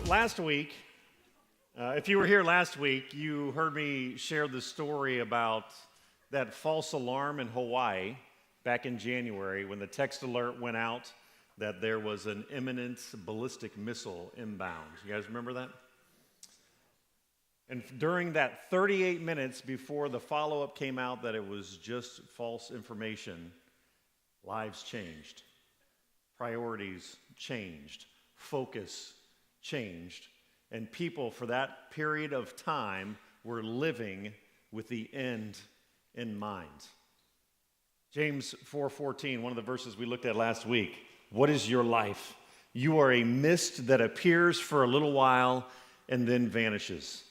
Last week, if you were here last week, you heard me share the story about that false alarm in Hawaii back in January when the text alert went out that there was an imminent ballistic missile inbound. You guys remember that? And during that 38 minutes before the follow-up came out that it was just false information, lives changed, priorities changed, focus changed, and people for that period of time were living with the end in mind. James 4:14, one of the verses we looked at last week. What is your life? You are a mist that appears for a little while and then vanishes.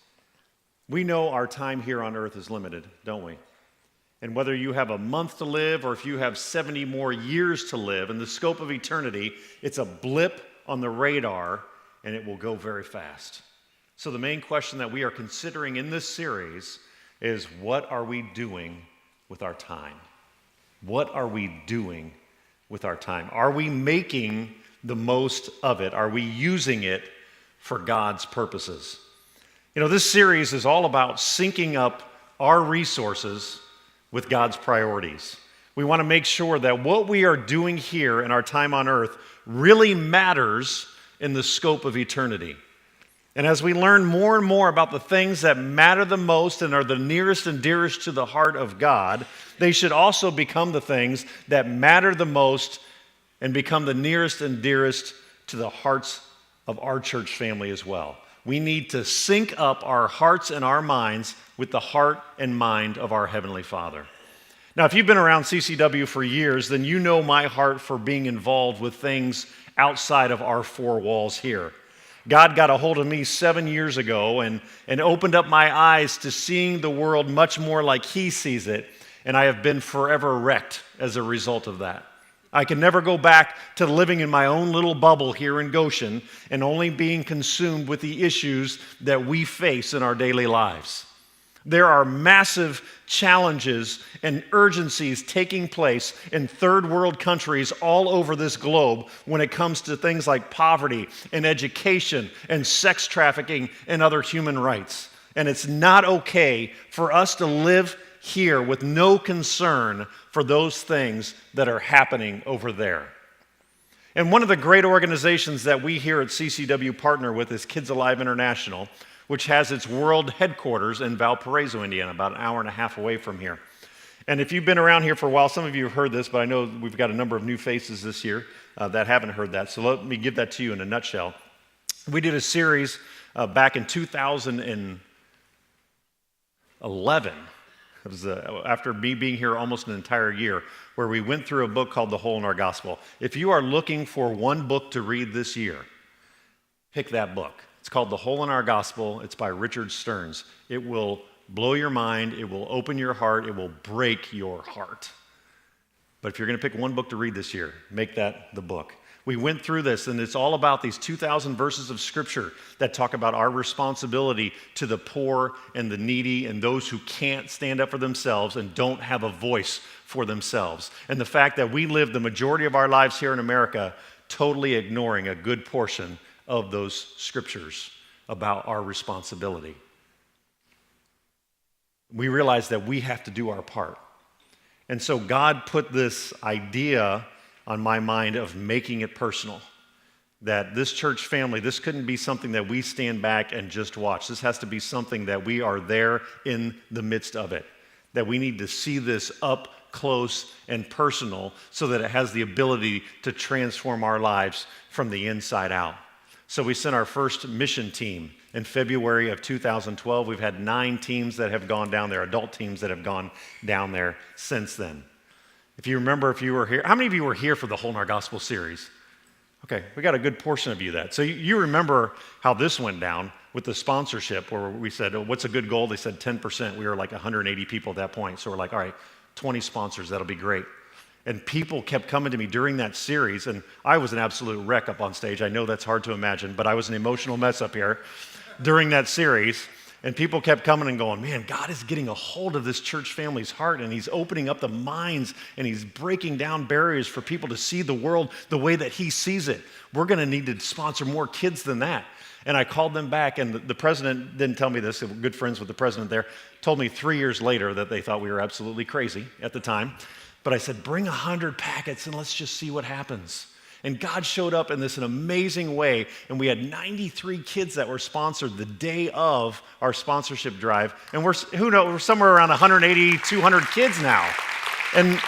We know our time here on earth is limited, don't we? And whether you have a month to live or if you have 70 more years to live, in the scope of eternity, it's a blip on the radar and it will go very fast. So the main question that we are considering in this series is, what are we doing with our time? What are we doing with our time? Are we making the most of it? Are we using it for God's purposes? You know, this series is all about syncing up our resources with God's priorities. We want to make sure that what we are doing here in our time on earth really matters in the scope of eternity. And as we learn more and more about the things that matter the most and are the nearest and dearest to the heart of God, they should also become the things that matter the most and become the nearest and dearest to the hearts of our church family as well. We need to sync up our hearts and our minds with the heart and mind of our Heavenly Father. Now, if you've been around CCW for years, then you know my heart for being involved with things outside of our four walls here. God got a hold of me 7 years ago and opened up my eyes to seeing the world much more like He sees it, and I have been forever wrecked as a result of that. I can never go back to living in my own little bubble here in Goshen and only being consumed with the issues that we face in our daily lives. There are massive challenges and urgencies taking place in third world countries all over this globe when it comes to things like poverty and education and sex trafficking and other human rights. And it's not okay for us to live here with no concern for those things that are happening over there. And one of the great organizations that we here at CCW partner with is Kids Alive International, which has its world headquarters in Valparaiso, Indiana, about an hour and a half away from here. And if you've been around here for a while, some of you have heard this, but I know we've got a number of new faces this year that haven't heard that. So let me give that to you in a nutshell. We did a series back in 2011. It was after me being here almost an entire year, where we went through a book called The Hole in Our Gospel. If you are looking for one book to read this year, pick that book. It's called The Hole in Our Gospel. It's by Richard Stearns. It will blow your mind. It will open your heart. It will break your heart. But if you're going to pick one book to read this year, make that the book. We went through this, and it's all about these 2,000 verses of Scripture that talk about our responsibility to the poor and the needy and those who can't stand up for themselves and don't have a voice for themselves. And the fact that we live the majority of our lives here in America totally ignoring a good portion of those scriptures about our responsibility. We realize that we have to do our part. And so God put this idea on my mind of making it personal. That this church family, this couldn't be something that we stand back and just watch. This has to be something that we are there in the midst of it. That we need to see this up close and personal so that it has the ability to transform our lives from the inside out. So we sent our first mission team in February of 2012. We've had 9 teams that have gone down there, adult teams that have gone down there since then. If you remember, if you were here, how many of you were here for the Hole in Our Gospel series? Okay, we got a good portion of you that. So you remember how this went down with the sponsorship where we said, oh, what's a good goal? They said 10%. We were like 180 people at that point. So we're like, all right, 20 sponsors, that'll be great. And people kept coming to me during that series, and I was an absolute wreck up on stage. I know that's hard to imagine, but I was an emotional mess up here during that series. And people kept coming and going, man, God is getting a hold of this church family's heart, and he's opening up the minds, and he's breaking down barriers for people to see the world the way that he sees it. We're going to need to sponsor more kids than that. And I called them back, and the president didn't tell me this, good friends with the president there, told me 3 years later that they thought we were absolutely crazy at the time. But I said, bring 100 packets and let's just see what happens. And God showed up in an amazing way, and we had 93 kids that were sponsored the day of our sponsorship drive. And we're somewhere around 180, 200 kids now. And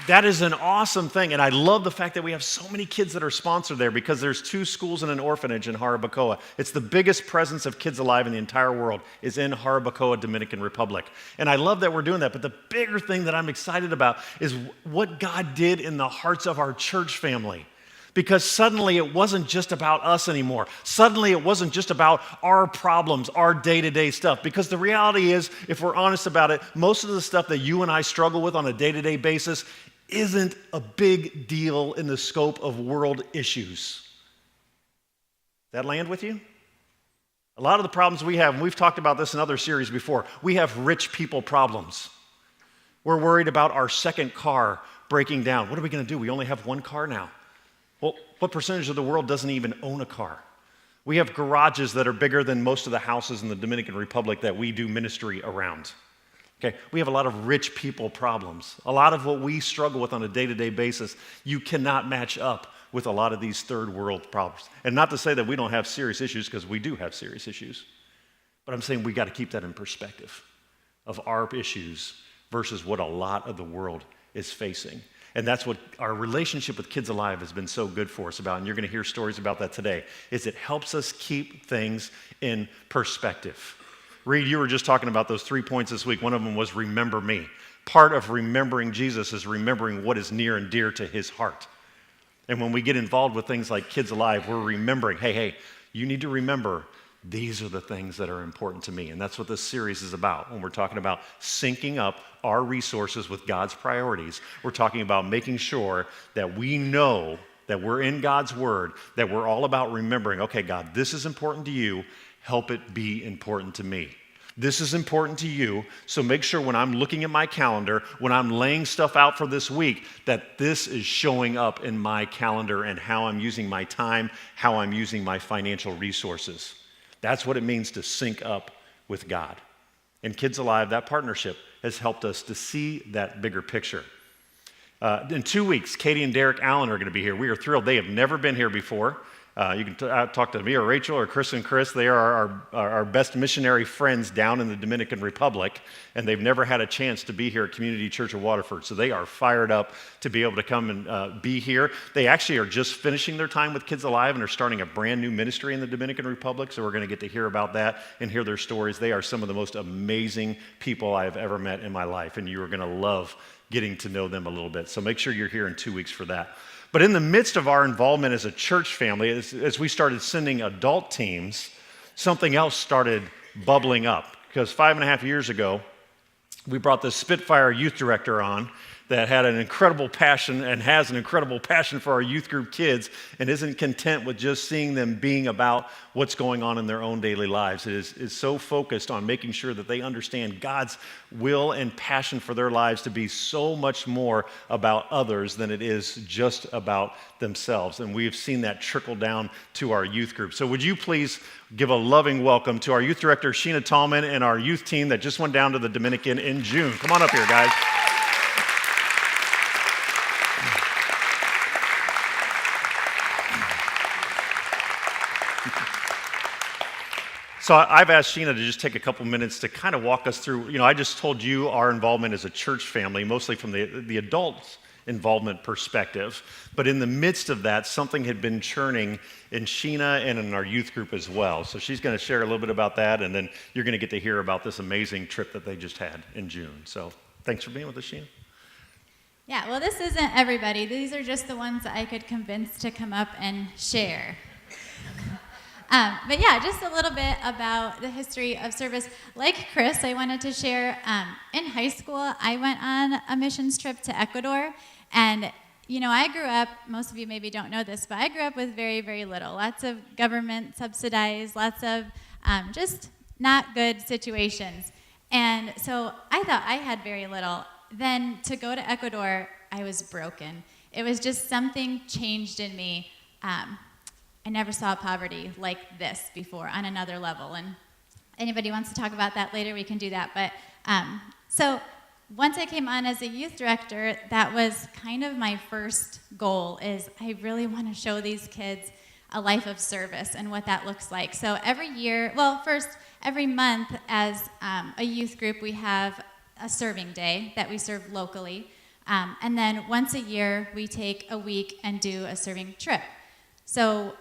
that is an awesome thing, and I love the fact that we have so many kids that are sponsored there because there's 2 schools and an orphanage in Jarabacoa. It's the biggest presence of kids alive in the entire world is in Jarabacoa, Dominican Republic. And I love that we're doing that, but the bigger thing that I'm excited about is what God did in the hearts of our church family. Because suddenly it wasn't just about us anymore. Suddenly it wasn't just about our problems, our day-to-day stuff. Because the reality is, if we're honest about it, most of the stuff that you and I struggle with on a day-to-day basis isn't a big deal in the scope of world issues. That land with you? A lot of the problems we have, and we've talked about this in other series before, we have rich people problems. We're worried about our second car breaking down. What are we going to do? We only have one car now. Well, what percentage of the world doesn't even own a car? We have garages that are bigger than most of the houses in the Dominican Republic that we do ministry around. Okay, we have a lot of rich people problems. A lot of what we struggle with on a day-to-day basis, you cannot match up with a lot of these third world problems. And not to say that we don't have serious issues, because we do have serious issues. But I'm saying we got to keep that in perspective of our issues versus what a lot of the world is facing. And that's what our relationship with Kids Alive has been so good for us about, and you're going to hear stories about that today, is it helps us keep things in perspective. Reed, you were just talking about those 3 points this week. One of them was remember me. Part of remembering Jesus is remembering what is near and dear to his heart. And when we get involved with things like Kids Alive, we're remembering, hey, you need to remember these are the things that are important to me. And that's what this series is about. When we're talking about syncing up our resources with God's priorities, we're talking about making sure that we know that we're in God's word, that we're all about remembering, okay, God, this is important to you. Help it be important to me. This is important to you, so make sure when I'm looking at my calendar, when I'm laying stuff out for this week, that this is showing up in my calendar and how I'm using my time, how I'm using my financial resources. That's what it means to sync up with God. And Kids Alive, that partnership has helped us to see that bigger picture. In 2 weeks, Katie and Derek Allen are going to be here. We are thrilled. They have never been here before. You can talk to me or Rachel or Chris and Chris. They are our best missionary friends down in the Dominican Republic, and they've never had a chance to be here at Community Church of Waterford. So they are fired up to be able to come and be here. They actually are just finishing their time with Kids Alive and are starting a brand new ministry in the Dominican Republic. So we're going to get to hear about that and hear their stories. They are some of the most amazing people I have ever met in my life, and you are going to love getting to know them a little bit. So make sure you're here in 2 weeks for that. But in the midst of our involvement as a church family, as we started sending adult teams, something else started bubbling up. Because 5.5 years ago, we brought the Spitfire youth director on that had an incredible passion and has an incredible passion for our youth group kids and isn't content with just seeing them being about what's going on in their own daily lives. It is so focused on making sure that they understand God's will and passion for their lives to be so much more about others than it is just about themselves. And we've seen that trickle down to our youth group. So would you please give a loving welcome to our youth director, Sheena Tallman, and our youth team that just went down to the Dominican in June. Come on up here, guys. So I've asked Sheena to just take a couple minutes to kind of walk us through, I just told you our involvement as a church family, mostly from the adults' involvement perspective. But in the midst of that, something had been churning in Sheena and in our youth group as well. So she's going to share a little bit about that, and then you're going to get to hear about this amazing trip that they just had in June. So thanks for being with us, Sheena. Yeah, well, this isn't everybody. These are just the ones that I could convince to come up and share. But yeah, just a little bit about the history of service. Like Chris, I wanted to share, in high school, I went on a missions trip to Ecuador, and I grew up, most of you maybe don't know this, but I grew up with very, very little. Lots of government subsidized, lots of just not good situations. And so I thought I had very little. Then to go to Ecuador, I was broken. It was just something changed in me. I never saw poverty like this before on another level. And anybody wants to talk about that later, we can do that. But so once I came on as a youth director, that was kind of my first goal, is I really want to show these kids a life of service and what that looks like. So every month as a youth group, we have a serving day that we serve locally. And then once a year, we take a week and do a serving trip. So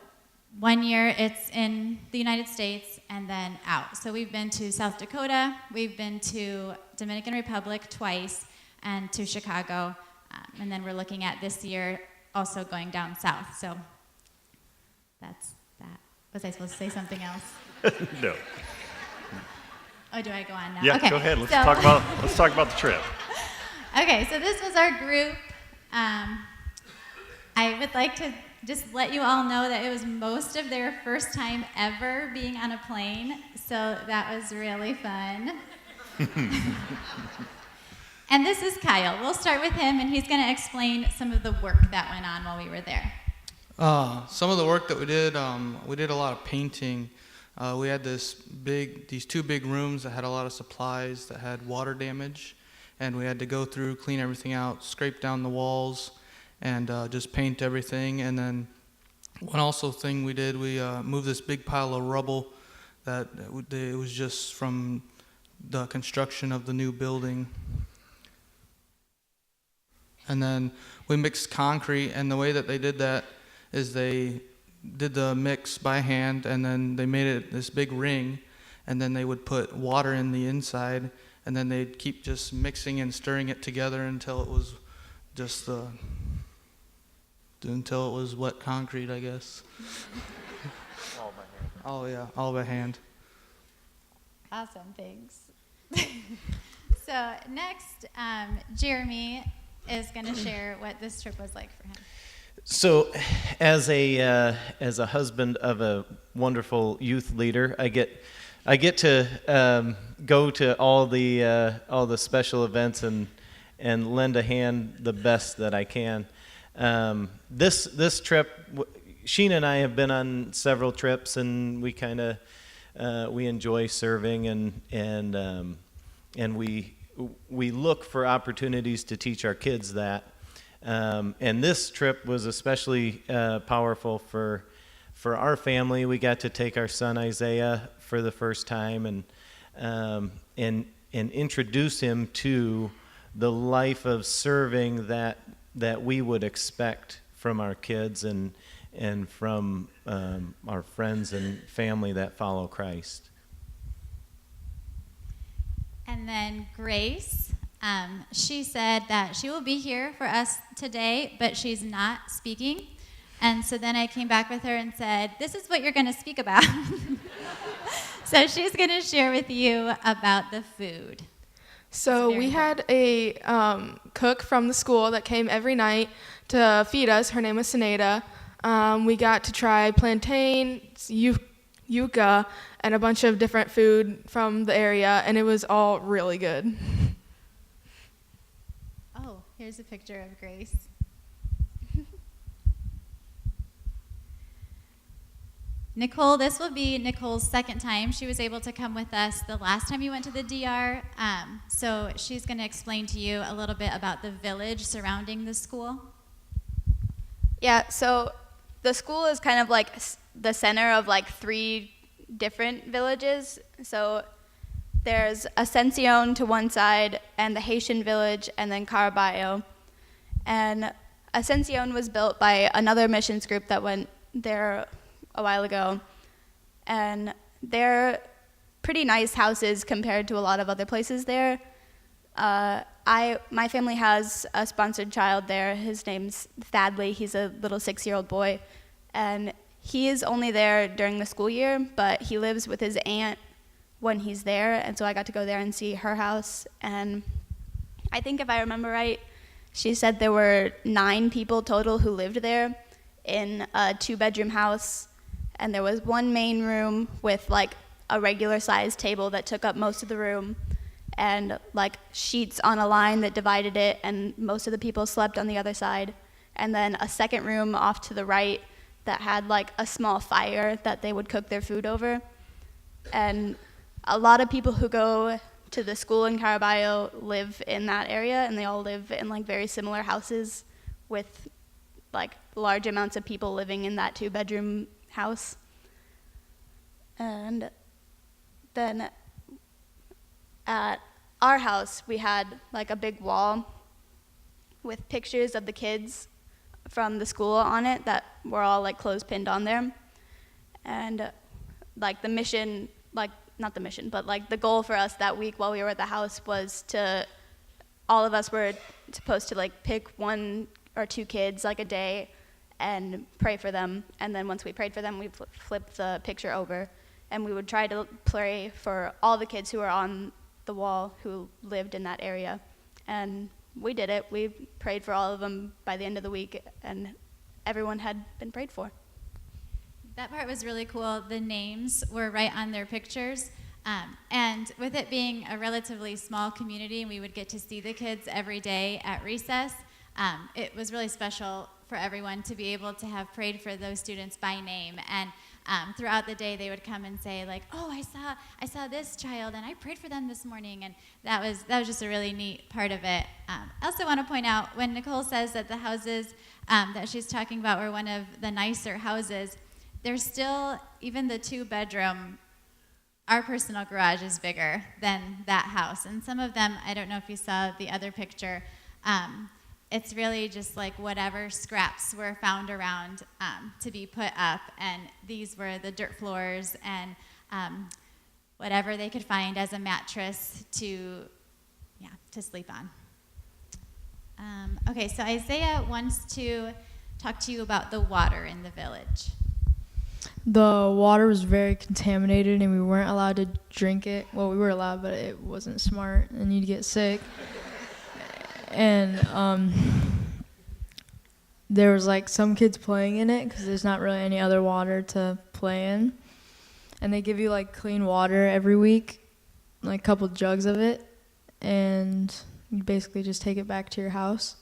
one year it's in the United States and then out. So we've been to South Dakota, we've been to Dominican Republic twice, and to Chicago. And then we're looking at this year also going down south. So that's that. Was I supposed to say something else? No. Oh, do I go on now? Yeah, okay. Go ahead. Let's talk about the trip. Okay, so this was our group. I would like to just let you all know that it was most of their first time ever being on a plane, so that was really fun. And this is Kyle. We'll start with him, and he's going to explain some of the work that went on while we were there. Some of the work that we did a lot of painting. We had these two big rooms that had a lot of supplies that had water damage, and we had to go through, clean everything out, scrape down the walls, and just paint everything. And then one also thing we did, we moved this big pile of rubble that it was just from the construction of the new building. And then we mixed concrete, and the way that they did that is they did the mix by hand, and then they made it this big ring, and then they would put water in the inside, and then they'd keep just mixing and stirring it together until it was just until it was wet concrete, I guess. All by hand. Oh yeah, all by hand. Awesome, thanks. So next, Jeremy is going to share what this trip was like for him. So, as a husband of a wonderful youth leader, I get to go to all the special events and lend a hand the best that I can. This trip, Sheena and I have been on several trips, and we kind of we enjoy serving, and we look for opportunities to teach our kids that. And this trip was especially powerful for our family. We got to take our son Isaiah for the first time and introduce him to the life of serving that we would expect from our kids and from our friends and family that follow Christ. And then Grace, she said that she will be here for us today, but she's not speaking. And so then I came back with her and said, this is what you're going to speak about. So she's going to share with you about the food. So we had a cook from the school that came every night to feed us. Her name was Sinead. We got to try plantains, yuca, and a bunch of different food from the area, and it was all really good. Oh, here's a picture of Grace. Nicole, this will be Nicole's second time. She was able to come with us the last time you went to the DR. So she's going to explain to you a little bit about the village surrounding the school. Yeah, so the school is kind of like the center of like 3 different villages. So there's Ascension to one side, and the Haitian village, and then Caraballo. And Ascension was built by another missions group that went there a while ago. And they're pretty nice houses compared to a lot of other places there. My family has a sponsored child there. His name's Thadley. He's a little 6-year-old boy. And he is only there during the school year, but he lives with his aunt when he's there. And so I got to go there and see her house. And I think if I remember right, She said there were 9 people total who lived there in a 2-bedroom house, and there was one main room with like a regular sized table that took up most of the room, and like sheets on a line that divided it, and most of the people slept on the other side. And then a second room off to the right that had like a small fire that they would cook their food over. And a lot of people who go to the school in Caraballo live in that area, and they all live in like very similar houses with like large amounts of people living in that 2-bedroom house. And then at our house, we had like a big wall with pictures of the kids from the school on it that were all like clothespined on there. And like the mission, like not the mission, but like the goal for us that week while we were at the house was to, all of us were supposed to like pick 1 or 2 kids like a day and pray for them. And then once we prayed for them, we flipped the picture over, and we would try to pray for all the kids who were on the wall who lived in that area. And we did it. We prayed for all of them by the end of the week, and everyone had been prayed for. That part was really cool. The names were right on their pictures. And with it being a relatively small community, and we would get to see the kids every day at recess, it was really special for everyone to be able to have prayed for those students by name. And throughout the day, they would come and say, like, "Oh, I saw this child, and I prayed for them this morning." And that was just a really neat part of it. I also want to point out, when Nicole says that the houses that she's talking about were one of the nicer houses, there's still, even the 2-bedroom, our personal garage is bigger than that house. And some of them, I don't know if you saw the other picture, it's really just like whatever scraps were found around to be put up. And these were the dirt floors and whatever they could find as a mattress to sleep on. Okay, so Isaiah wants to talk to you about the water in the village. The water was very contaminated, and we weren't allowed to drink it. Well, we were allowed, but it wasn't smart, and you'd get sick. And there was like some kids playing in it because there's not really any other water to play in. And they give you like clean water every week, like a couple jugs of it, and you basically just take it back to your house.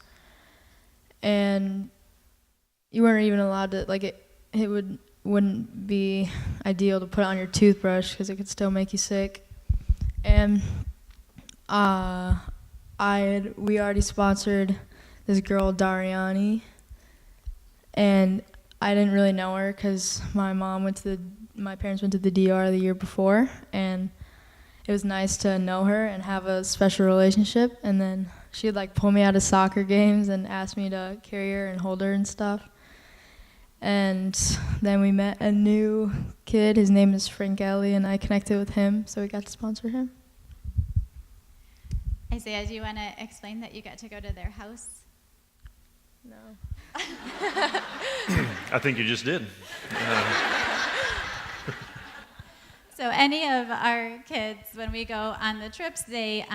And you weren't even allowed to, like, it wouldn't be ideal to put it on your toothbrush because it could still make you sick. And we already sponsored this girl, Dariani, and I didn't really know her because my parents went to the DR the year before, and it was nice to know her and have a special relationship. And then she'd like pull me out of soccer games and ask me to carry her and hold her and stuff. And then we met a new kid. His name is Frank Ellie, and I connected with him, so we got to sponsor him. Isaiah, do you want to explain that you got to go to their house? No. I think you just did. So any of our kids, when we go on the trips, they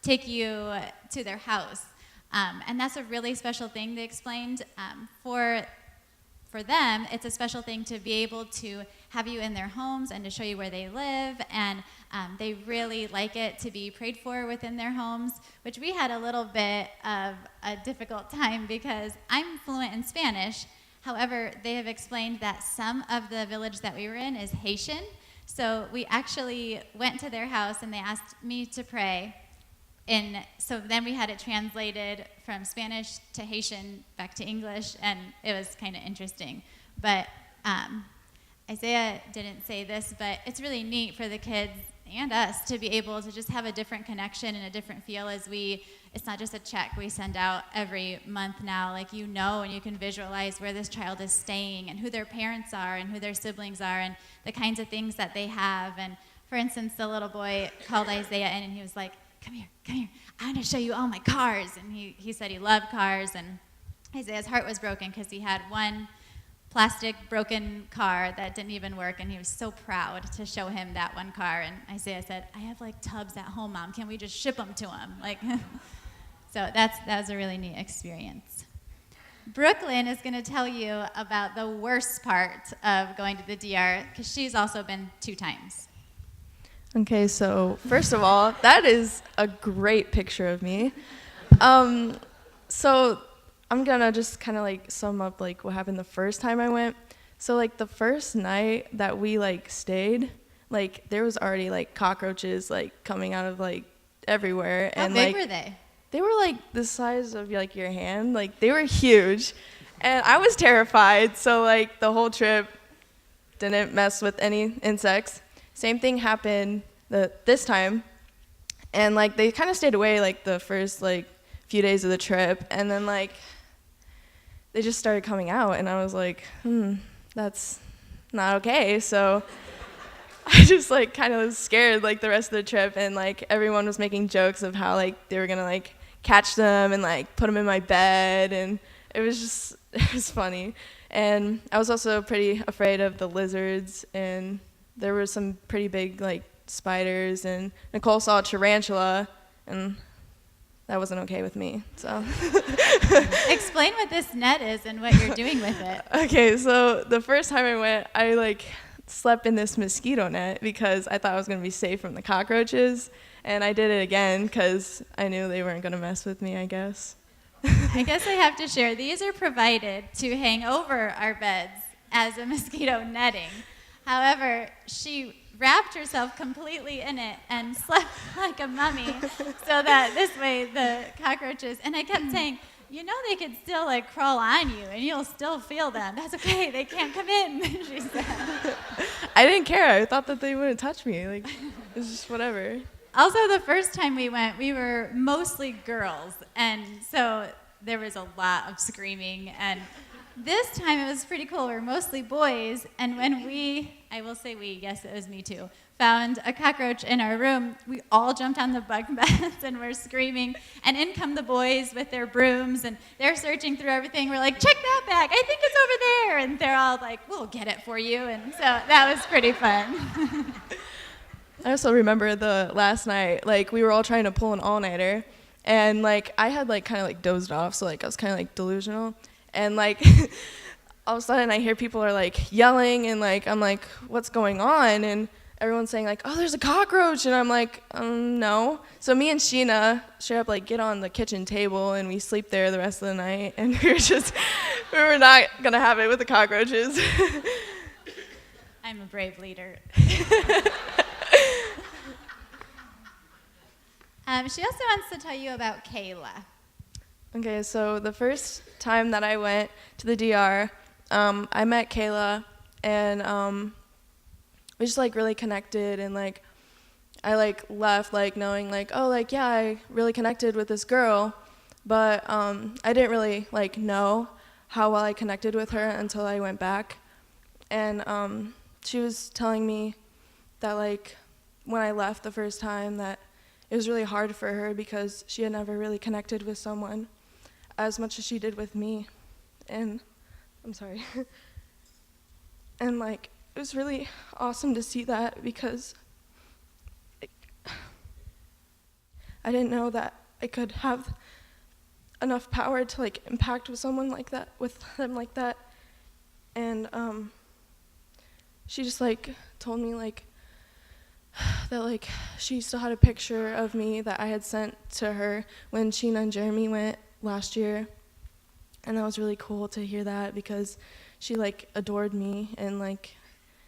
take you to their house. And that's a really special thing, they explained. For them, it's a special thing to be able to have you in their homes and to show you where they live. And they really like it to be prayed for within their homes, which we had a little bit of a difficult time because I'm fluent in Spanish. However, they have explained that some of the village that we were in is Haitian. So we actually went to their house and they asked me to pray. And so then we had it translated from Spanish to Haitian back to English, and it was kind of interesting. But Isaiah didn't say this, but it's really neat for the kids and us to be able to just have a different connection and a different feel as it's not just a check we send out every month now. Like, you know, and you can visualize where this child is staying and who their parents are and who their siblings are and the kinds of things that they have. And for instance, the little boy called Isaiah in and he was like, come here, I want to show you all my cars. And he said he loved cars, and Isaiah's heart was broken because he had one plastic broken car that didn't even work, and he was so proud to show him that one car. And Isaiah said, I have like tubs at home, Mom, can we just ship them to him? Like, So that was a really neat experience. Brooklyn is going to tell you about the worst part of going to the DR, because she's also been 2 times. Okay, so first of all, that is a great picture of me. So I'm gonna just kind of like sum up like what happened the first time I went. So like the first night that we like stayed, like there was already like cockroaches like coming out of like everywhere. How and big like were they? they were like the size of like your hand. Like they were huge, and I was terrified. So like the whole trip didn't mess with any insects. Same thing happened this time, and like they kind of stayed away like the first like few days of the trip, and then like they just started coming out, and I was like, that's not okay. So I just like kind of was scared like the rest of the trip, and like everyone was making jokes of how like they were gonna like catch them and like put them in my bed, and it was funny. And I was also pretty afraid of the lizards, and there were some pretty big like spiders, and Nicole saw a tarantula, and that wasn't okay with me. So Explain what this net is and what you're doing with it. okay, so the first time I went, I like slept in this mosquito net because I thought I was gonna be safe from the cockroaches, and I did it again because I knew they weren't gonna mess with me, I guess. I guess I have to share, these are provided to hang over our beds as a mosquito netting. However, she wrapped herself completely in it and slept like a mummy so that this way the cockroaches, and I kept saying, you know they could still like crawl on you and you'll still feel them. That's okay, they can't come in, she said. I didn't care. I thought that they wouldn't touch me. Like, it was just whatever. Also, the first time we went, we were mostly girls, and so there was a lot of screaming. And this time it was pretty cool. We were mostly boys, and when I will say we, yes, it was me too, found a cockroach in our room, we all jumped on the bunk beds and were screaming, and in come the boys with their brooms, and they're searching through everything. We're like, check that bag, I think it's over there, and they're all like, we'll get it for you, and so that was pretty fun. I also remember the last night, like we were all trying to pull an all-nighter, and like I had like kind of like dozed off, so like I was kind of like delusional, and like all of a sudden I hear people are like yelling, and like I'm like, what's going on? And everyone's saying like, oh, there's a cockroach, and I'm like, no. So me and Sheena straight up like get on the kitchen table, and we sleep there the rest of the night, and we were not gonna have it with the cockroaches. I'm a brave leader. She also wants to tell you about Kayla. Okay, so the first time that I went to the DR, I met Kayla, and we just like really connected, and like I like left like knowing like, oh, like yeah, I really connected with this girl, but I didn't really like know how well I connected with her until I went back, and she was telling me that like when I left the first time that it was really hard for her because she had never really connected with someone as much as she did with me, and I'm sorry. And like it was really awesome to see that because I didn't know that I could have enough power to like impact with someone like that, with them like that. And she just like told me like that like she still had a picture of me that I had sent to her when Sheena and Jeremy went last year, and that was really cool to hear that because she like adored me, and like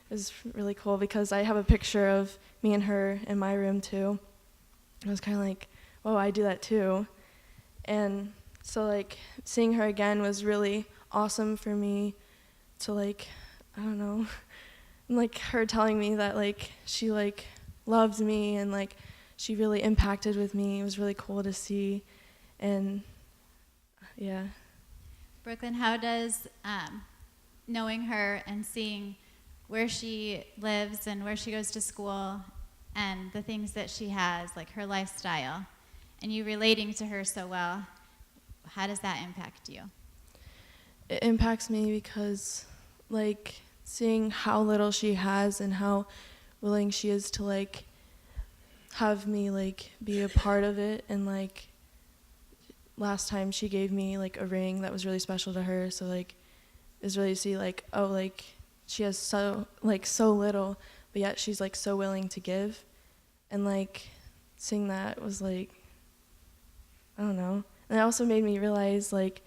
it was really cool because I have a picture of me and her in my room too. I was kind of like, whoa, I do that too. And so like seeing her again was really awesome for me to like, I don't know, and like her telling me that like she like loved me and like she really impacted with me. It was really cool to see. And yeah. Brooklyn, how does knowing her and seeing where she lives and where she goes to school and the things that she has, like her lifestyle, and you relating to her so well, how does that impact you? It impacts me because like seeing how little she has and how willing she is to like have me like be a part of it, and like last time she gave me like a ring that was really special to her. So like it was really to see like, oh, like she has so little, but yet she's like so willing to give. And like seeing that was like, I don't know. And it also made me realize like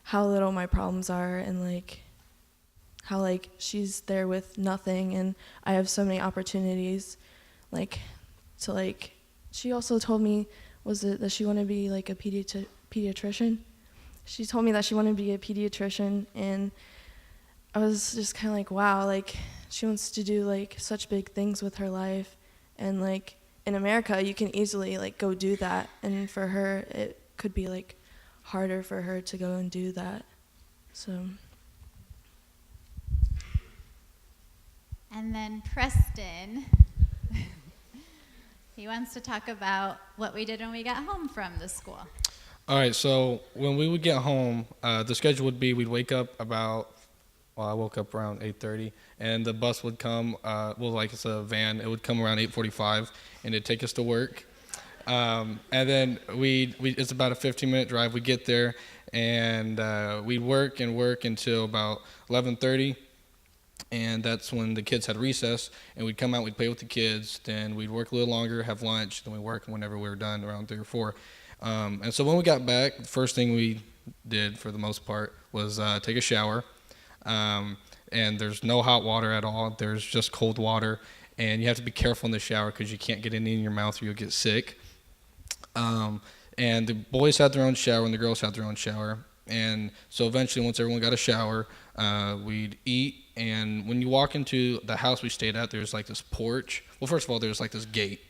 how little my problems are, and like how like she's there with nothing, and I have so many opportunities like to like. She also told me, was it that she wanted to be like a pediatrician? She told me that she wanted to be a pediatrician, and I was just kind of like, wow, like she wants to do like such big things with her life. And like in America you can easily like go do that, and for her it could be like harder for her to go and do that. So. And then Preston, he wants to talk about what we did when we got home from the school. All right, so when we would get home, the schedule would be we'd wake up I woke up around 8:30, and the bus would come, like it's a van, it would come around 8:45, and it'd take us to work. And then it's about a 15-minute drive. We'd get there, and we'd work until about 11:30. And that's when the kids had recess, and we'd come out, we'd play with the kids, then we'd work a little longer, have lunch, then we'd work whenever we were done, around 3 or 4. And so when we got back, the first thing we did, for the most part, was take a shower. And there's no hot water at all, there's just cold water, and you have to be careful in the shower because you can't get any in your mouth or you'll get sick. And the boys had their own shower and the girls had their own shower. And so eventually, once everyone got a shower, we'd eat. And when you walk into the house we stayed at, there's like this porch. Well, first of all, there's like this gate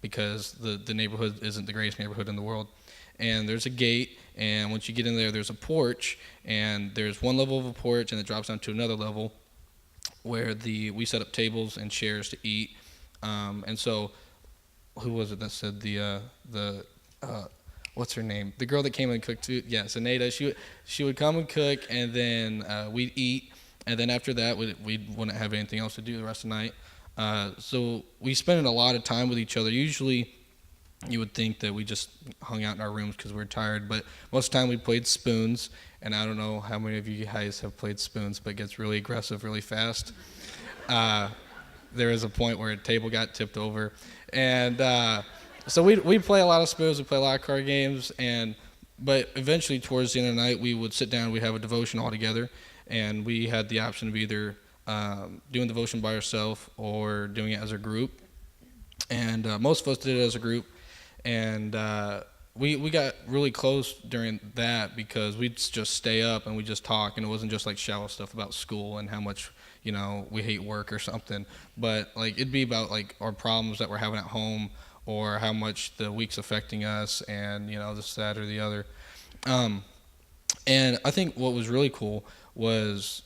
because the neighborhood isn't the greatest neighborhood in the world. And there's a gate, and once you get in there, there's a porch, and there's one level of a porch, and it drops down to another level where we set up tables and chairs to eat. And so, who was it that said what's her name? The girl that came and cooked too. Yeah, Zenaida. She would come and cook, and then we'd eat, and then after that we wouldn't have anything else to do the rest of the night. So we spent a lot of time with each other. Usually, you would think that we just hung out in our rooms because we were tired, but most of the time we played spoons. And I don't know how many of you guys have played spoons, but it gets really aggressive really fast. There was a point where a table got tipped over, and so we'd play a lot of spoons, we'd play a lot of card games, but eventually towards the end of the night we would sit down, we'd have a devotion all together, and we had the option of either doing devotion by ourselves or doing it as a group. And most of us did it as a group, and we got really close during that because we'd just stay up and we'd just talk, and it wasn't just like shallow stuff about school and how much we hate work or something, but like it'd be about like our problems that we're having at home, or how much the week's affecting us, and this, that, or the other. And I think what was really cool was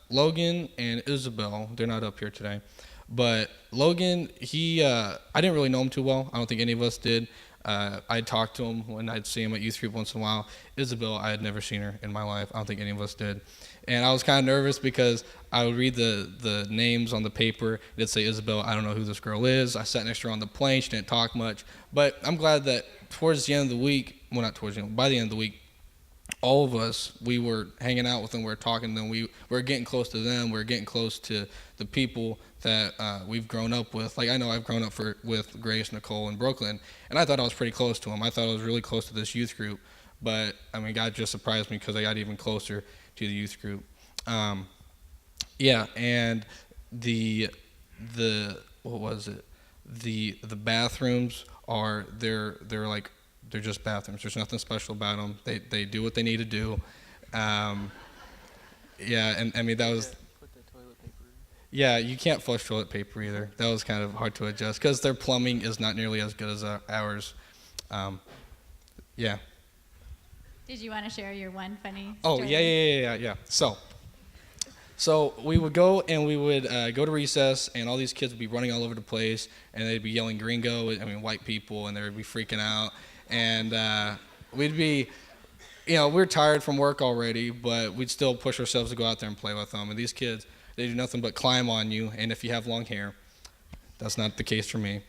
Logan and Isabel. They're not up here today, but Logan, I didn't really know him too well. I don't think any of us did. I'd talk to him when I'd see him at youth group once in a while. Isabel, I had never seen her in my life. I don't think any of us did. And I was kind of nervous because I would read the names on the paper. It'd say Isabel, I don't know who this girl is. I sat next to her on the plane. She didn't talk much. But I'm glad that towards the end of the week, well, not towards the end, by the end of the week, all of us, we were hanging out with them. We were talking to them. We were getting close to them. We were getting close to the people that we've grown up with. Like, I know I've grown up with Grace, Nicole, and Brooklyn, and I thought I was pretty close to them. I thought I was really close to this youth group. But, I mean, God just surprised me because I got even closer to the youth group. Yeah, and the what was it? The bathrooms they're just bathrooms. There's nothing special about them. They do what they need to do. Yeah, and I mean that was. Put the toilet paper in. Yeah, you can't flush toilet paper either. That was kind of hard to adjust because their plumbing is not nearly as good as ours. Yeah. Did you want to share your one funny story? Oh, yeah. So we would go and we would go to recess, and all these kids would be running all over the place, and they'd be yelling gringo, white people, and they would be freaking out. And we'd be, we're tired from work already, but we'd still push ourselves to go out there and play with them. And these kids, they do nothing but climb on you, and if you have long hair, that's not the case for me.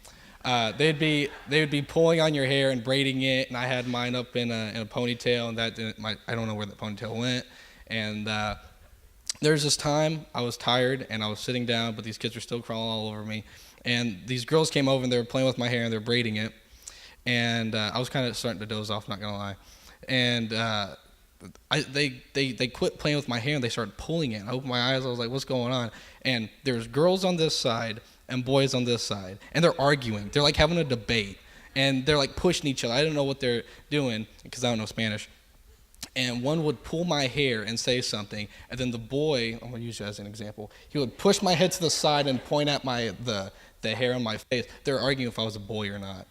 they would be pulling on your hair and braiding it, and I had mine up in a ponytail, and I don't know where the ponytail went. And there was this time I was tired and I was sitting down, but these kids were still crawling all over me. And these girls came over and they were playing with my hair and they were braiding it. And I was kind of starting to doze off, not gonna lie. And they quit playing with my hair and they started pulling it. I opened my eyes, I was like, what's going on? And there's girls on this side and boys on this side, and they're arguing. They're like having a debate, and they're like pushing each other. I don't know what they're doing because I don't know Spanish. And one would pull my hair and say something, and then the boy, I'm gonna use you as an example, he would push my head to the side and point at the hair on my face. They're arguing if I was a boy or not.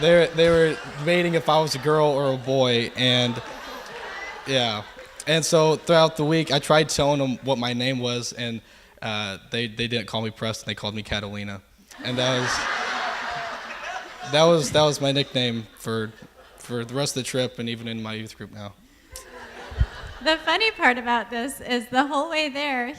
They were debating if I was a girl or a boy, and yeah. And so throughout the week, I tried telling them what my name was, and they didn't call me Preston. They called me Catalina, and that was my nickname for the rest of the trip, and even in my youth group now. The funny part about this is the whole way there,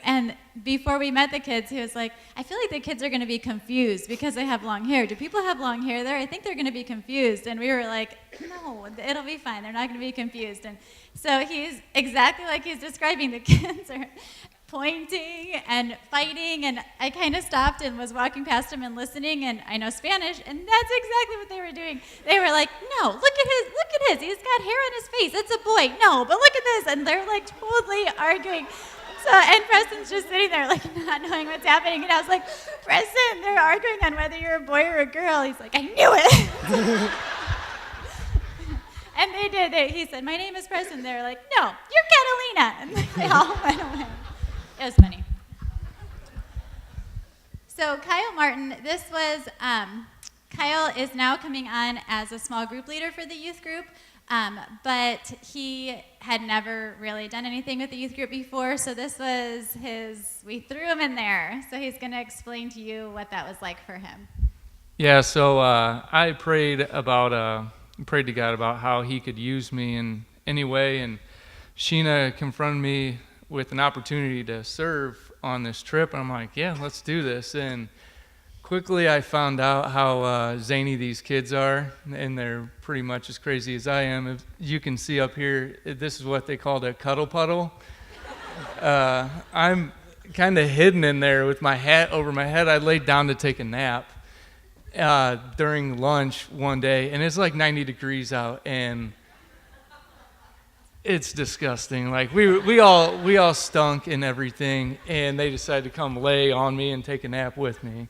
and before we met the kids, he was like, I feel like the kids are going to be confused because they have long hair. Do people have long hair there? I think they're going to be confused. And we were like, no, it'll be fine. They're not going to be confused. And so he's exactly like he's describing. The kids are pointing and fighting, and I kind of stopped and was walking past him and listening, and I know Spanish, and that's exactly what they were doing. They were like, no, look at his, he's got hair on his face, it's a boy, no, but look at this, and they're like totally arguing. So, and Preston's just sitting there like not knowing what's happening, and I was like, Preston, they're arguing on whether you're a boy or a girl. He's like, I knew it. And they did, he said, my name is Preston. They were like, no, you're Catalina, and they all went away. It was funny. So Kyle Martin, Kyle is now coming on as a small group leader for the youth group, but he had never really done anything with the youth group before, so this was we threw him in there. So he's going to explain to you what that was like for him. Yeah, so I prayed to God about how he could use me in any way, and Sheena confronted me with an opportunity to serve on this trip, and I'm like, yeah, let's do this. And quickly I found out how zany these kids are, and they're pretty much as crazy as I am. If you can see up here, this is what they called a cuddle puddle. I'm kind of hidden in there with my hat over my head. I laid down to take a nap during lunch one day, and it's like 90 degrees out, and it's disgusting. Like we all stunk and everything, and they decided to come lay on me and take a nap with me.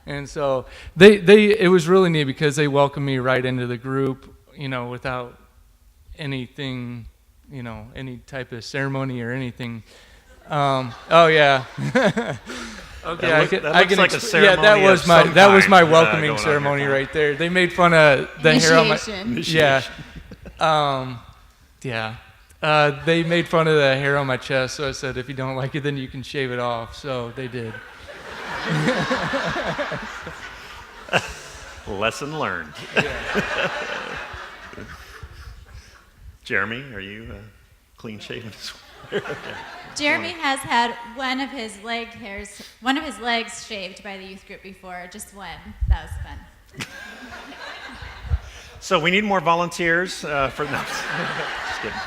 And so it was really neat because they welcomed me right into the group, without anything, any type of ceremony or anything. Oh yeah. Okay, I can like a ceremony. Yeah, that was my welcoming ceremony right there. They made fun of the hair on my Initiation. Yeah. They made fun of the hair on my chest, so I said, if you don't like it, then you can shave it off. So they did. Lesson learned. Yeah. Jeremy, are you clean shaven as well? Jeremy has had one of his legs shaved by the youth group before, just one. That was fun. So we need more volunteers for no. Just kidding.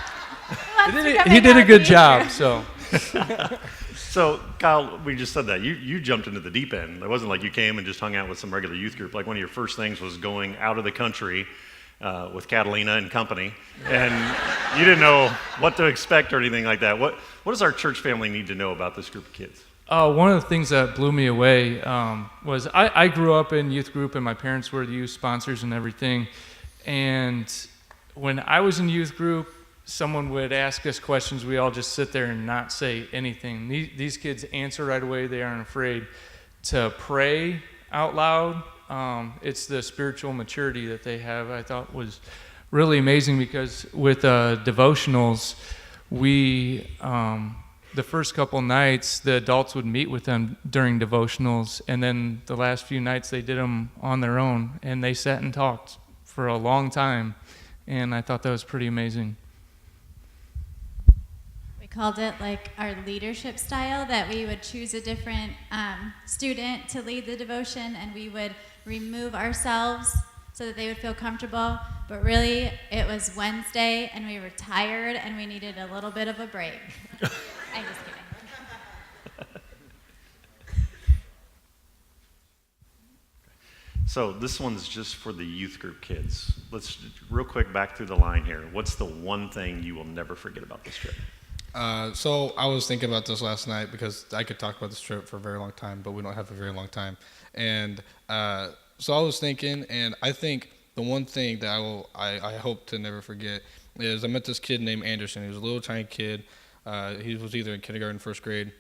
He did a good job. So Kyle, we just said that you jumped into the deep end. It wasn't like you came and just hung out with some regular youth group. Like one of your first things was going out of the country with Catalina and company, and you didn't know what to expect or anything like that. What does our church family need to know about this group of kids? One of the things that blew me away was I grew up in youth group, and my parents were the youth sponsors and everything. And when I was in youth group, someone would ask us questions. We all just sit there and not say anything. These kids answer right away. They aren't afraid to pray out loud. It's the spiritual maturity that they have, I thought was really amazing, because with devotionals, the first couple nights, the adults would meet with them during devotionals, and then the last few nights they did them on their own, and they sat and talked for a long time, and I thought that was pretty amazing. called it like our leadership style, that we would choose a different student to lead the devotion, and we would remove ourselves so that they would feel comfortable. But really, it was Wednesday, and we were tired, and we needed a little bit of a break. I'm just kidding. So this one's just for the youth group kids. Let's real quick back through the line here. What's the one thing you will never forget about this trip? So I was thinking about this last night because I could talk about this trip for a very long time, but we don't have a very long time. And so I was thinking, and I think the one thing that I hope to never forget is I met this kid named Anderson. He was a little tiny kid. He was either in kindergarten, first grade.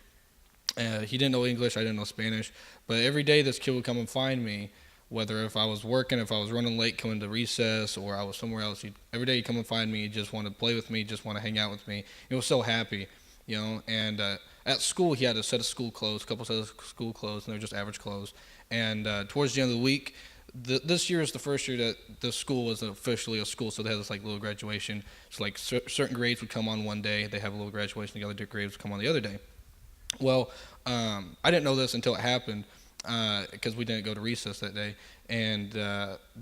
He didn't know English. I didn't know Spanish. But every day this kid would come and find me, whether if I was working, if I was running late coming to recess, or I was somewhere else. Every day he'd come and find me. He just wanted to play with me, just want to hang out with me. He was so happy, you know. And at school, he had a set of school clothes, a couple sets of school clothes, and they were just average clothes. And towards the end of the week, this year is the first year that the school was officially a school, so they had this like little graduation. So like certain grades would come on one day, they have a little graduation, the other grades would come on the other day. Well, I didn't know this until it happened, because we didn't go to recess that day. And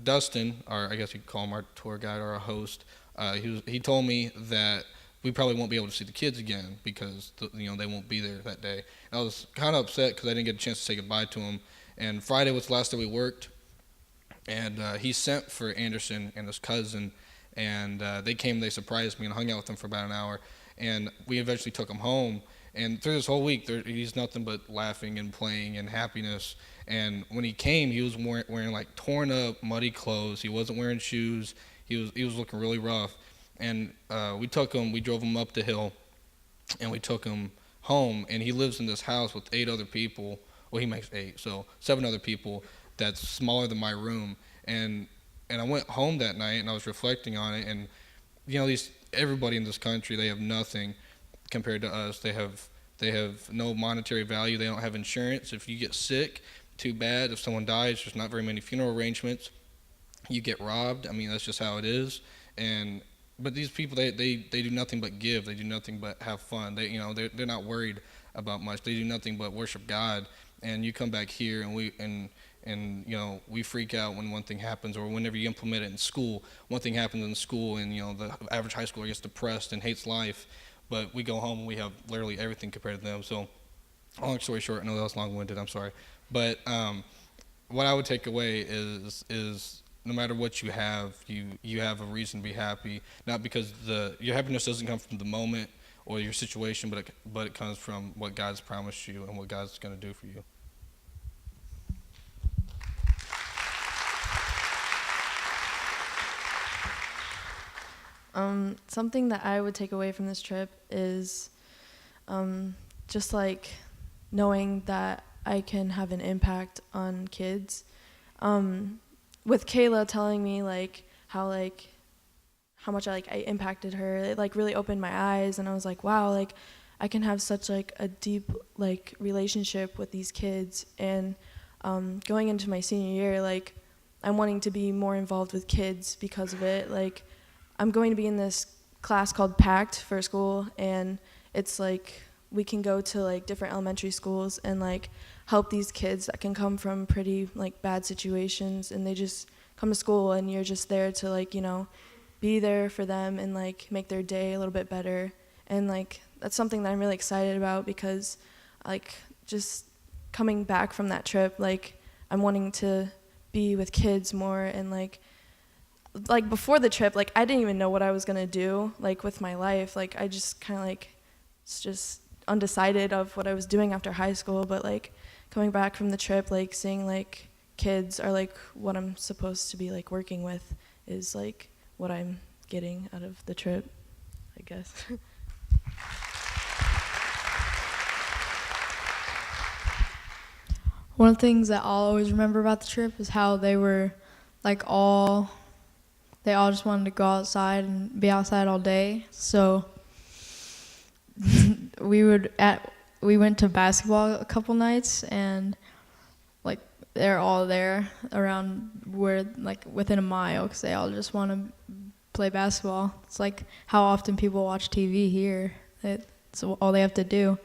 Dustin, or I guess you could call him our tour guide or our host, he told me that we probably won't be able to see the kids again because they won't be there that day. And I was kind of upset because I didn't get a chance to say goodbye to him. And Friday was the last day we worked, and he sent for Anderson and his cousin, and they came, they surprised me, and hung out with them for about an hour. And we eventually took him home. And through this whole week, he's nothing but laughing and playing and happiness. And when he came, he was wearing like torn up, muddy clothes. He wasn't wearing shoes. He was looking really rough. And we drove him up the hill, and we took him home. And he lives in this house with 8 other people. Well, he makes 8, so 7 other people. That's smaller than my room. And I went home that night, and I was reflecting on it. And everybody in this country, they have nothing compared to us. They have no monetary value. They don't have insurance. If you get sick, too bad. If someone dies, there's not very many funeral arrangements. You get robbed. I mean, that's just how it is. But these people, they do nothing but give. They do nothing but have fun. They're not worried about much. They do nothing but worship God. And you come back here, and we freak out when one thing happens, or whenever you implement it in school. One thing happens in school, and the average high schooler gets depressed and hates life. But we go home and we have literally everything compared to them. So, long story short, I know that was long-winded, I'm sorry. But what I would take away is no matter what you have, you have a reason to be happy. Not because your happiness doesn't come from the moment or your situation, but it comes from what God's promised you and what God's going to do for you. Something that I would take away from this trip is just like knowing that I can have an impact on kids. With Kayla telling me how much I impacted her, it really opened my eyes, and I was like, wow, I can have such a deep relationship with these kids. And going into my senior year, I'm wanting to be more involved with kids because of it. I'm going to be in this class called PACT for school, and it's we can go to different elementary schools and help these kids that can come from pretty bad situations, and they just come to school, and you're just there to be there for them and make their day a little bit better. And that's something that I'm really excited about, because just coming back from that trip, I'm wanting to be with kids more. And before the trip, I didn't even know what I was gonna do with my life. I just kind of just undecided of what I was doing after high school. But coming back from the trip, seeing kids are what I'm supposed to be working with is what I'm getting out of the trip, I guess. One of the things that I'll always remember about the trip is how they were they all just wanted to go outside and be outside all day. So we went to basketball a couple nights, and they're all there around where within a mile, because they all just want to play basketball. It's how often people watch TV here. It's That's all they have to do.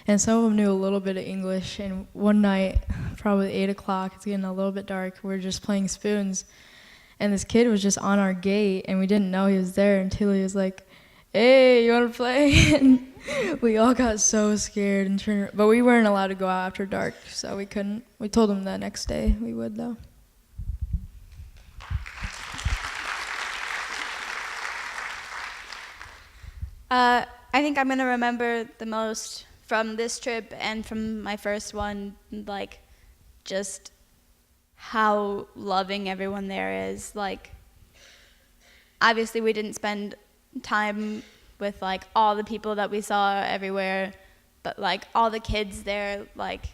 And some of them knew a little bit of English. And one night, probably 8 o'clock, it's getting a little bit dark, we're just playing spoons. And this kid was just on our gate, and we didn't know he was there until he was like, "Hey, you want to play?" And we all got so scared and turned. But we weren't allowed to go out after dark, so we couldn't. We told him the next day we would, though. I think I'm gonna remember the most from this trip and from my first one, like, just how loving everyone there is. Like, obviously we didn't spend time with, like, all the people that we saw everywhere, but, like, all the kids there, like,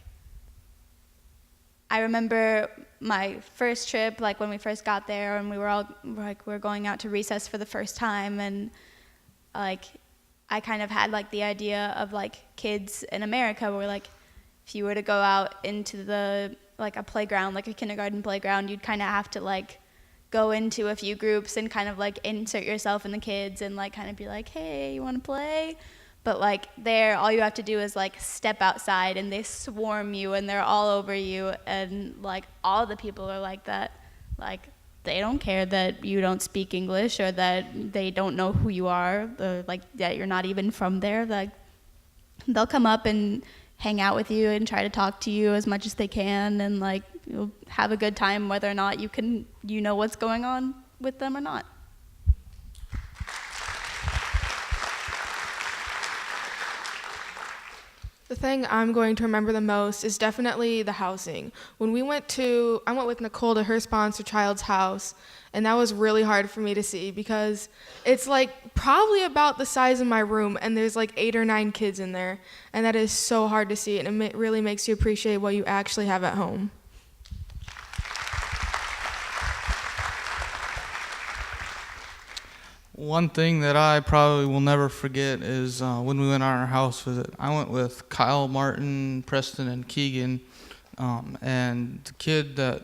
I remember my first trip, like, when we first got there, and we were all, like, we were going out to recess for the first time, and, like, I kind of had, like, the idea of, like, kids in America where, like, if you were to go out into the, like, a playground, like a kindergarten playground, you'd kind of have to, like, go into a few groups and kind of, like, insert yourself in the kids and, like, kind of be like, "Hey, you want to play?" But, like, there, all you have to do is, like, step outside, and they swarm you, and they're all over you, and, like, all the people are like that. Like, they don't care that you don't speak English or that they don't know who you are, or, like, that you're not even from there. Like, they'll come up and hang out with you and try to talk to you as much as they can, and, like, you'll have a good time whether or not you know what's going on with them or not. The thing I'm going to remember the most is definitely the housing. When I went with Nicole to her sponsor child's house, and that was really hard for me to see because it's, like, probably about the size of my room, and there's, like, 8 or 9 kids in there, and that is so hard to see, and it really makes you appreciate what you actually have at home. One thing that I probably will never forget is when we went on our house visit. I went with Kyle, Martin, Preston, and Keegan. And the kid that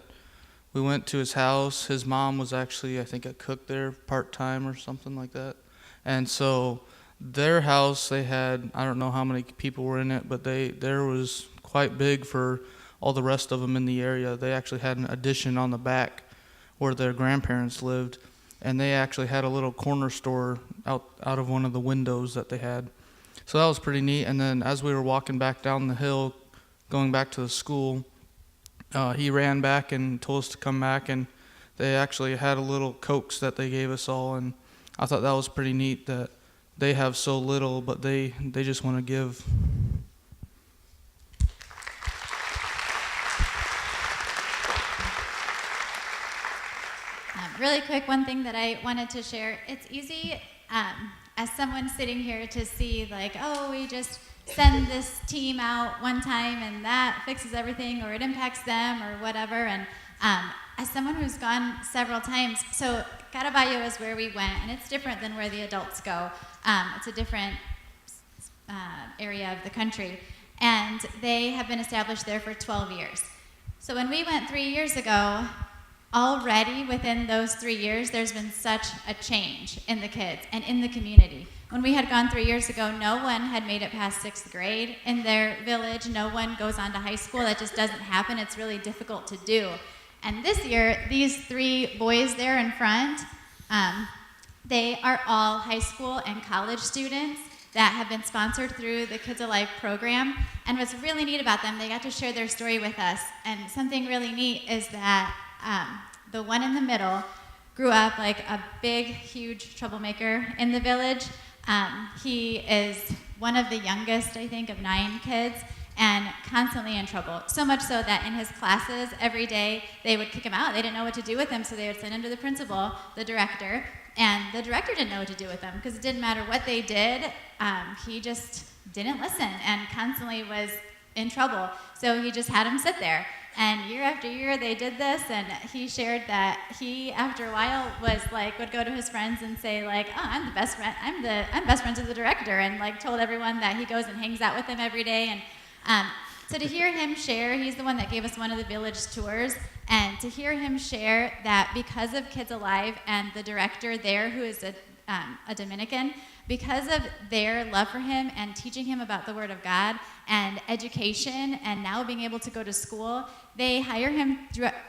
we went to his house, his mom was actually, I think, a cook there part-time or something like that. And so their house, they had, I don't know how many people were in it, but there was quite big for all the rest of them in the area. They actually had an addition on the back where their grandparents lived. And they actually had a little corner store out of one of the windows that they had. So that was pretty neat. And then as we were walking back down the hill, going back to the school, he ran back and told us to come back, and they actually had a little Cokes that they gave us all. And I thought that was pretty neat that they have so little, but they just want to give. Really quick, one thing that I wanted to share. It's easy as someone sitting here to see, like, oh, we just send this team out one time and that fixes everything, or it impacts them or whatever. And as someone who's gone several times, so Caraballo is where we went, and it's different than where the adults go. It's a different area of the country. And they have been established there for 12 years. So when we went 3 years ago, already within those 3 years, there's been such a change in the kids and in the community. When we had gone 3 years ago, no one had made it past 6th grade in their village. No one goes on to high school. That just doesn't happen. It's really difficult to do. And this year, these 3 boys there in front, they are all high school and college students that have been sponsored through the Kids Alive program. And what's really neat about them, they got to share their story with us. And something really neat is that the one in the middle grew up like a big, huge troublemaker in the village. He is one of the youngest, I think, of 9 kids, and constantly in trouble. So much so that in his classes, every day, they would kick him out. They didn't know what to do with him, so they would send him to the principal, the director, and the director didn't know what to do with him, because it didn't matter what they did, he just didn't listen and constantly was in trouble. So he just had him sit there. And year after year, they did this, and he shared that he, after a while, would go to his friends and say, like, oh, I'm best friends with the director, and, like, told everyone that he goes and hangs out with them every day. And so to hear him share, he's the one that gave us one of the village tours, and to hear him share that because of Kids Alive and the director there, who is a Dominican, because of their love for him and teaching him about the Word of God and education and now being able to go to school, they hire him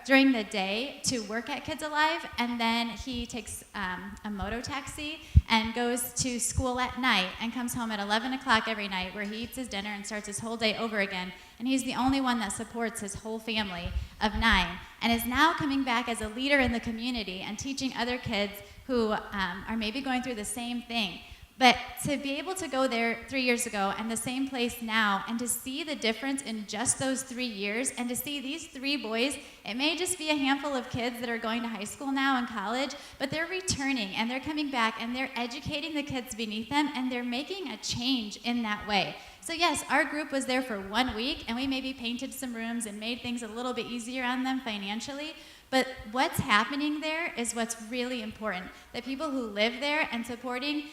during the day to work at Kids Alive, and then he takes a moto taxi and goes to school at night and comes home at 11 o'clock every night, where he eats his dinner and starts his whole day over again. And he's the only one that supports his whole family of 9, and is now coming back as a leader in the community and teaching other kids who are maybe going through the same thing. But to be able to go there 3 years ago and the same place now, and to see the difference in just those 3 years, and to see these 3 boys, it may just be a handful of kids that are going to high school now and college, but they're returning and they're coming back and they're educating the kids beneath them, and they're making a change in that way. So yes, our group was there for 1 week, and we maybe painted some rooms and made things a little bit easier on them financially. But what's happening there is what's really important. The people who live there and supporting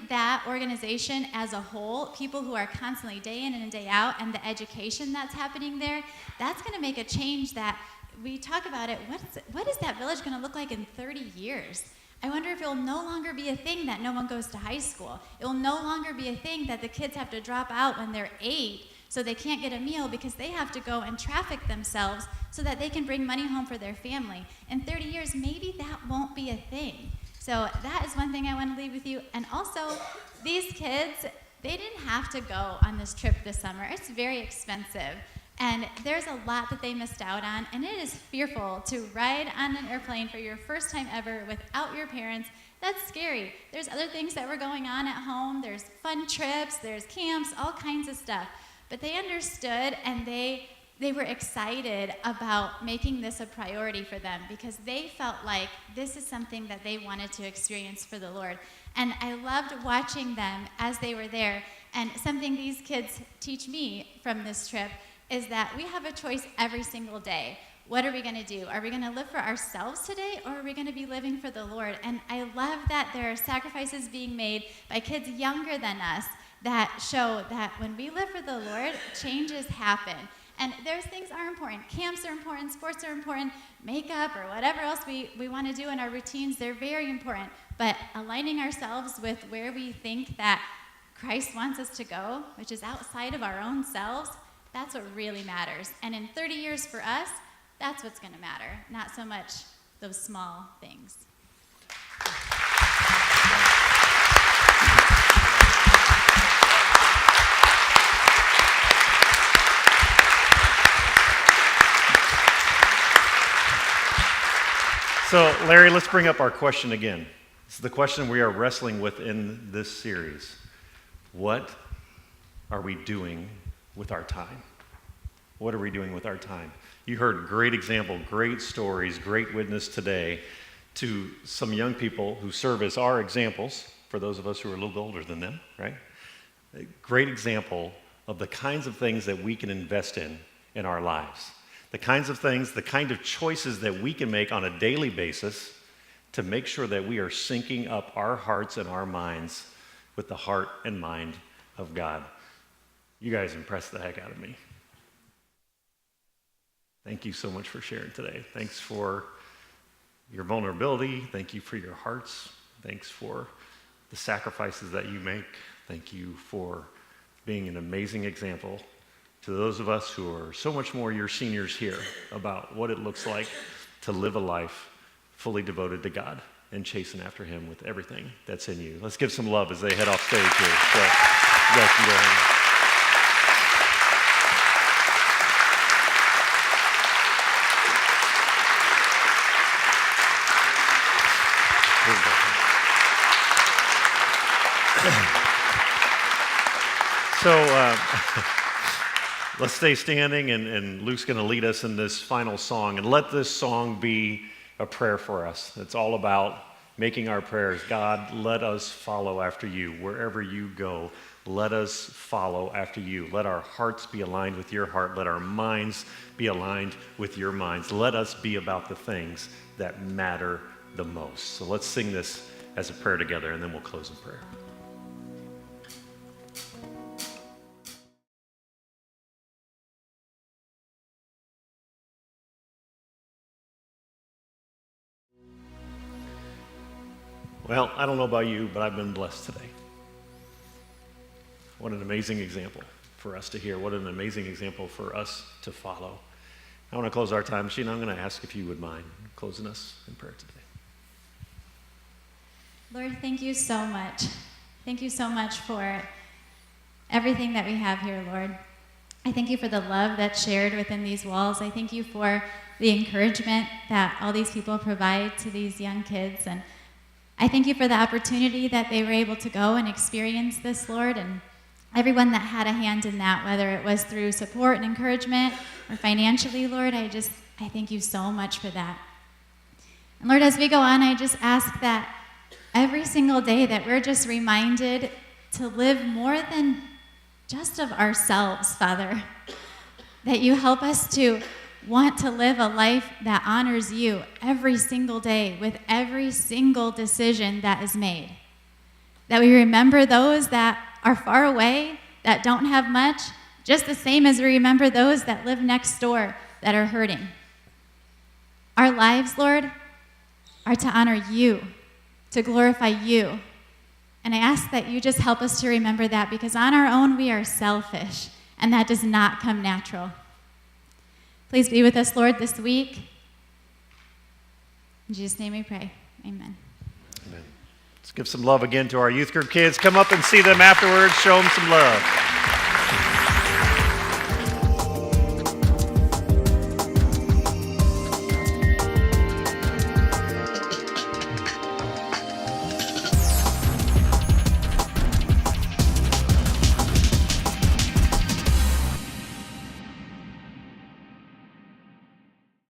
that organization as a whole, people who are constantly day in and day out, and the education that's happening there, that's going to make a change that we talk about it. What is that village going to look like in 30 years? I wonder if it will no longer be a thing that no one goes to high school. It will no longer be a thing that the kids have to drop out when they're 8 so they can't get a meal because they have to go and traffic themselves so that they can bring money home for their family. In 30 years, maybe that won't be a thing. So that is one thing I want to leave with you. And also, these kids, they didn't have to go on this trip this summer. It's very expensive. And there's a lot that they missed out on, and it is fearful to ride on an airplane for your first time ever without your parents. That's scary. There's other things that were going on at home. There's fun trips, there's camps, all kinds of stuff. But they understood, and they were excited about making this a priority for them, because they felt like this is something that they wanted to experience for the Lord. And I loved watching them as they were there. And something these kids teach me from this trip is that we have a choice every single day. What are we going to do? Are we going to live for ourselves today, or are we going to be living for the Lord? And I love that there are sacrifices being made by kids younger than us that show that when we live for the Lord, changes happen. And those things are important. Camps are important, sports are important, makeup or whatever else we want to do in our routines, they're very important. But aligning ourselves with where we think that Christ wants us to go, which is outside of our own selves, that's what really matters. And in 30 years for us, that's what's going to matter, not so much those small things. So, Larry, let's bring up our question again. It's the question we are wrestling with in this series. What are we doing with our time? What are we doing with our time? You heard great example, great stories, great witness today to some young people who serve as our examples, for those of us who are a little older than them, right? A great example of the kinds of things that we can invest in our lives. The kinds of things, the kind of choices that we can make on a daily basis to make sure that we are syncing up our hearts and our minds with the heart and mind of God. You guys impressed the heck out of me. Thank you so much for sharing today. Thanks for your vulnerability. Thank you for your hearts. Thanks for the sacrifices that you make. Thank you for being an amazing example to those of us who are so much more your seniors here about what it looks like to live a life fully devoted to God and chasing after Him with everything that's in you. Let's give some love as they head off stage here. So, you guys can go ahead. So, let's stay standing, and Luke's going to lead us in this final song. And let this song be a prayer for us. It's all about making our prayers. God, let us follow after you. Wherever you go, let us follow after you. Let our hearts be aligned with your heart. Let our minds be aligned with your minds. Let us be about the things that matter the most. So let's sing this as a prayer together, and then we'll close in prayer. Well, I don't know about you, but I've been blessed today. What an amazing example for us to hear. What an amazing example for us to follow. I want to close our time. Sheena, I'm going to ask if you would mind closing us in prayer today. Lord, thank you so much. Thank you so much for everything that we have here, Lord. I thank you for the love that's shared within these walls. I thank you for the encouragement that all these people provide to these young kids. And I thank you for the opportunity that they were able to go and experience this, Lord, and everyone that had a hand in that, whether it was through support and encouragement or financially, Lord. I thank you so much for that. And Lord, as we go on, I just ask that every single day that we're just reminded to live more than just of ourselves, Father. That you help us to want to live a life that honors you every single day with every single decision that is made. That we remember those that are far away, that don't have much, just the same as we remember those that live next door that are hurting. Our lives, Lord, are to honor you, to glorify you. And I ask that you just help us to remember that, because on our own we are selfish, and that does not come natural. Please be with us, Lord, this week. In Jesus' name we pray. Amen. Amen. Let's give some love again to our youth group kids. Come up and see them afterwards. Show them some love.